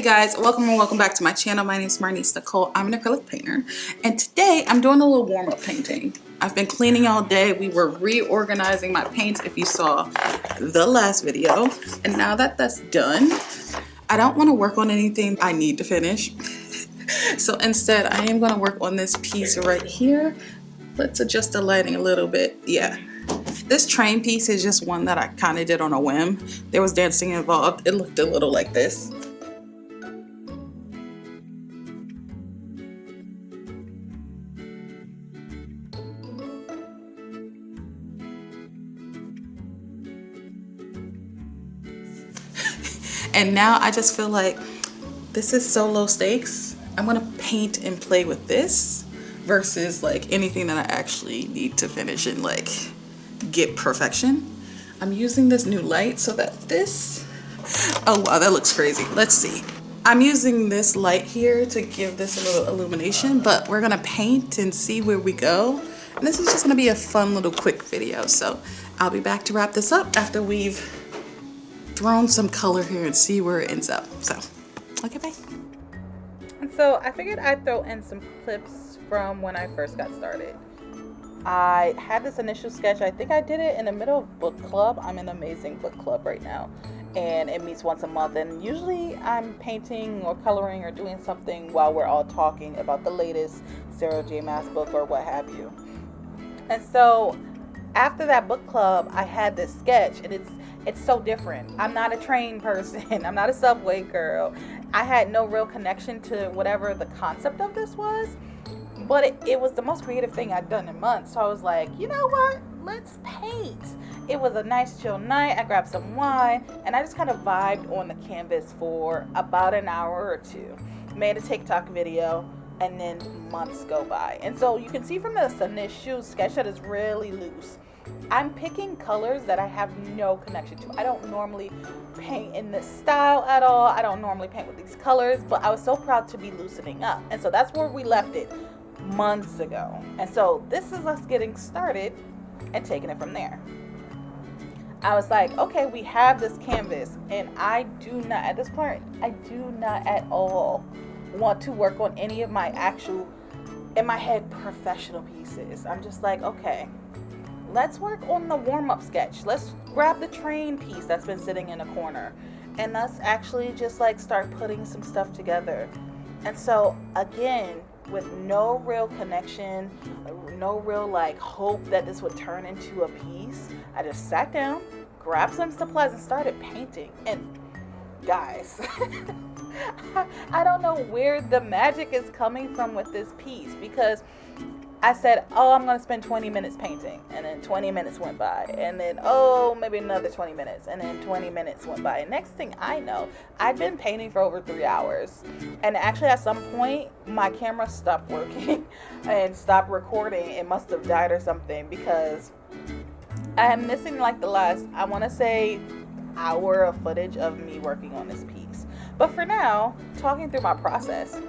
guys, welcome back to my channel. My name is Marnice Nicole. I'm an acrylic painter, and today I'm doing a little warm-up painting. I've been cleaning all day. We were reorganizing my paints if you saw the last video, and now that that's done, I don't want to work on anything I need to finish. So instead, I am going to work on this piece right here. Let's adjust the lighting a little bit. Yeah. This train piece is just one that I kind of did on a whim. There was dancing involved. It looked a little like this. And now I just feel like this is so low stakes. I'm gonna paint and play with this versus like anything that I actually need to finish and like get perfection. I'm using this new light so that this, oh wow, that looks crazy. Let's see. I'm using this light here to give this a little illumination, but we're gonna paint and see where we go. And this is just gonna be a fun little quick video. So I'll be back to wrap this up after we've thrown some color here and see where it ends up. So, okay, bye. And so I figured I'd throw in some clips from when I first got started. I had this initial sketch. I think I did it in the middle of book club. I'm in an amazing book club right now, and it meets once a month. And usually I'm painting or coloring or doing something while we're all talking about the latest Sarah J. Maas book or what have you. And so after that book club, I had this sketch, and it's so different. I'm not a train person. I'm not a subway girl. I had no real connection to whatever the concept of this was, but it was the most creative thing I'd done in months. So I was like, you know what? Let's paint. It was a nice chill night. I grabbed some wine, and I just kind of vibed on the canvas for about an hour or two. Made a TikTok video, and then months go by. And so you can see from this initial sketch that is really loose. I'm picking colors that I have no connection to. I don't normally paint in this style at all. I don't normally paint with these colors, but I was so proud to be loosening up. And so that's where we left it months ago. And so this is us getting started and taking it from there. I was like, okay, we have this canvas, and I do not, at this point, I do not at all want to work on any of my actual, in my head, professional pieces. I'm just like, okay, let's work on the warm-up sketch. Let's grab the train piece that's been sitting in a corner, and let's actually just like start putting some stuff together. And so again, with no real connection, no real like hope that this would turn into a piece, I just sat down, grabbed some supplies, and started painting. And guys, I don't know where the magic is coming from with this piece, because I said, oh, I'm going to spend 20 minutes painting, and then 20 minutes went by, and then, oh, maybe another 20 minutes, and then 20 minutes went by, and next thing I know, I'd been painting for over 3 hours, and actually at some point, my camera stopped working and stopped recording. It must have died or something, because I am missing like the last, I want to say, hour of footage of me working on this piece. But for now, talking through my process,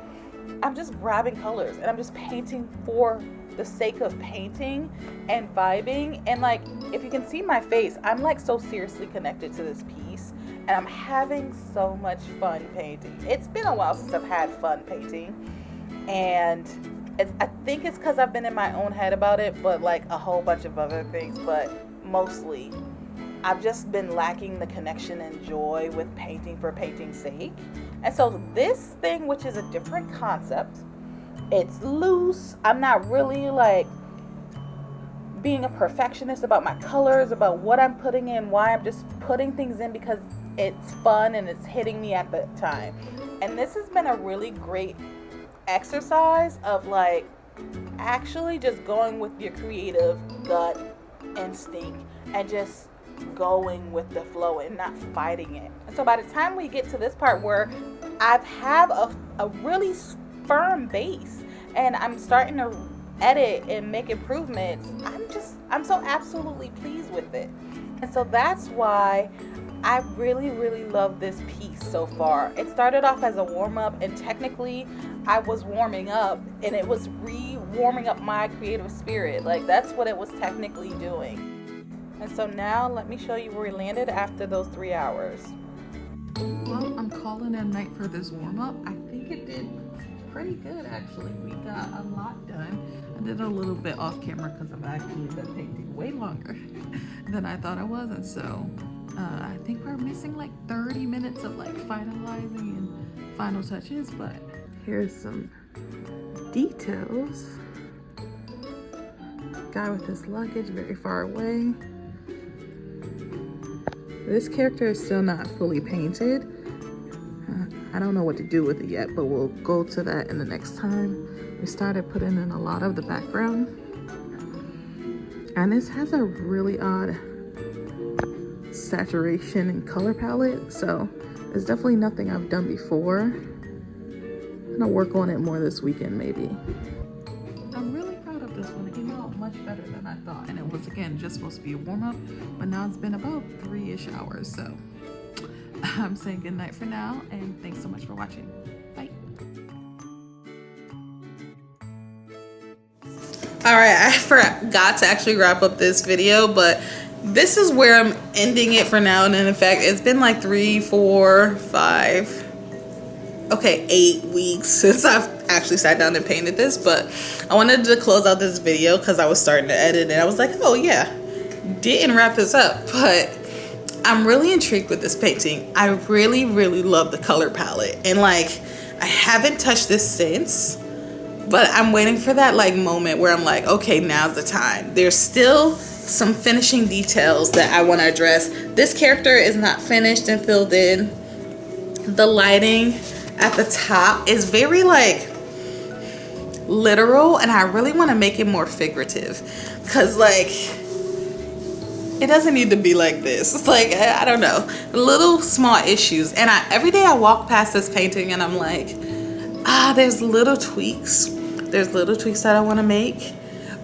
I'm just grabbing colors and I'm just painting for the sake of painting and vibing. And like, if you can see my face, I'm like so seriously connected to this piece, and I'm having so much fun painting. It's been a while since I've had fun painting, and I think it's because I've been in my own head about it, but like a whole bunch of other things, but mostly I've just been lacking the connection and joy with painting for painting's sake. And so this thing, which is a different concept, it's loose. I'm not really like being a perfectionist about my colors, about what I'm putting in, why. I'm just putting things in because it's fun and it's hitting me at the time. And this has been a really great exercise of like actually just going with your creative gut instinct and just going with the flow and not fighting it. And so by the time we get to this part where I have a really firm base and I'm starting to edit and make improvements, I'm so absolutely pleased with it. And so that's why I really, really love this piece so far. It started off as a warm-up, and technically I was warming up, and it was warming up my creative spirit. Like, that's what it was technically doing. And so now let me show you where we landed after those 3 hours. Well, I'm calling it a night for this warm-up. I think it did pretty good, actually. We got a lot done. I did a little bit off camera because I've actually been painting way longer than I thought I was, and so I think we're missing like 30 minutes of like finalizing and final touches, but here's some details. Guy with his luggage very far away. This character is still not fully painted. I don't know what to do with it yet, but we'll go to that in the next time. We started putting in a lot of the background. And this has a really odd saturation and color palette, so it's definitely nothing I've done before. I'm gonna work on it more this weekend, maybe. I'm really proud of this one. It came out much better than I thought, and it was, again, just supposed to be a warm-up, but now it's been about 3-ish hours, so I'm saying good night for now, and thanks so much for watching. Bye. All right, I forgot to actually wrap up this video, but this is where I'm ending it for now. And in fact, it's been like 3, 4, 5, okay, 8 weeks since I've actually sat down and painted this, but I wanted to close out this video because I was starting to edit and I was like, oh yeah, didn't wrap this up, but I'm really intrigued with this painting. I really, really love the color palette, and like, I haven't touched this since, but I'm waiting for that like moment where I'm like, okay, now's the time. There's still some finishing details that I want to address. This character is not finished and filled in. The lighting at the top is very like literal, and I really want to make it more figurative because like it doesn't need to be like this. It's like, I don't know, little small issues. And every day I walk past this painting and I'm like, there's little tweaks. There's little tweaks that I want to make.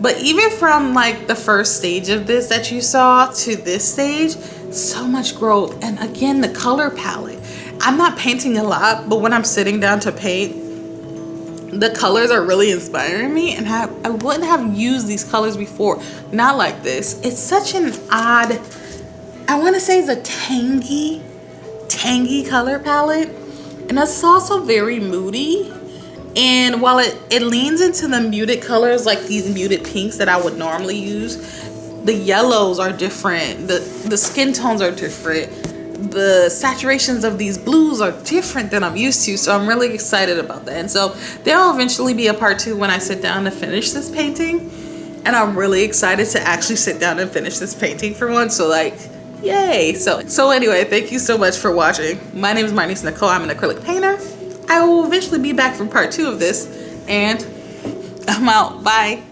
But even from like the first stage of this that you saw to this stage, so much growth. And again, the color palette. I'm not painting a lot, but when I'm sitting down to paint, the colors are really inspiring me, and I wouldn't have used these colors before. Not like this. It's such an odd, I want to say it's a tangy color palette, and it's also very moody. And while it leans into the muted colors, like these muted pinks that I would normally use, the yellows are different, the skin tones are different, the saturations of these blues are different than I'm used to, so I'm really excited about that. And so there will eventually be a part 2 when I sit down to finish this painting, and I'm really excited to actually sit down and finish this painting for once, so like, yay. So anyway, thank you so much for watching. My name is Nicole. I'm an acrylic painter. I will eventually be back for part 2 of this, and I'm out. Bye.